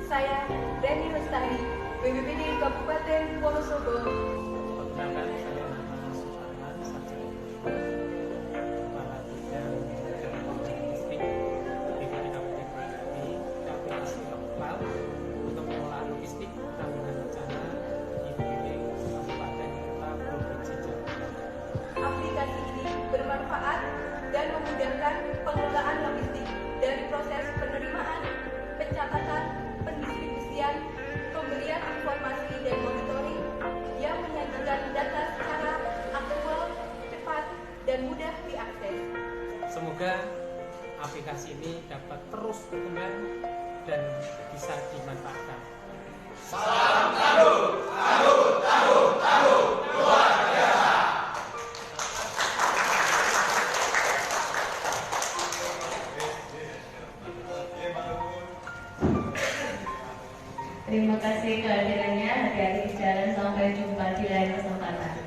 Saya Deni Lestari, BPBD Kabupaten Wonosobo. Perkenalkan, saya nama Suparman Sajari, Kepala Bidang Logistik BPBD Kabupaten Boyolali, aplikasi lokal untuk pengelolaan logistik tanggungan bencana di BPBD Kabupaten Kota Provinsi Jawa Timur. Aplikasi ini bermanfaat dan memudahkan pengelolaan logistik dari proses penerimaan, pencatatan, pendistribusian, pemberian informasi dan monitoring yang menyajikan data secara aktual, cepat, dan mudah diakses. Semoga aplikasi ini dapat terus berkembang dan bisa dimanfaatkan. Salam tangguh, tangguh, tangguh, tangguh, luar biasa. Terima kasih kehadirannya. Hati-hati di jalan, sampai jumpa di lain kesempatan.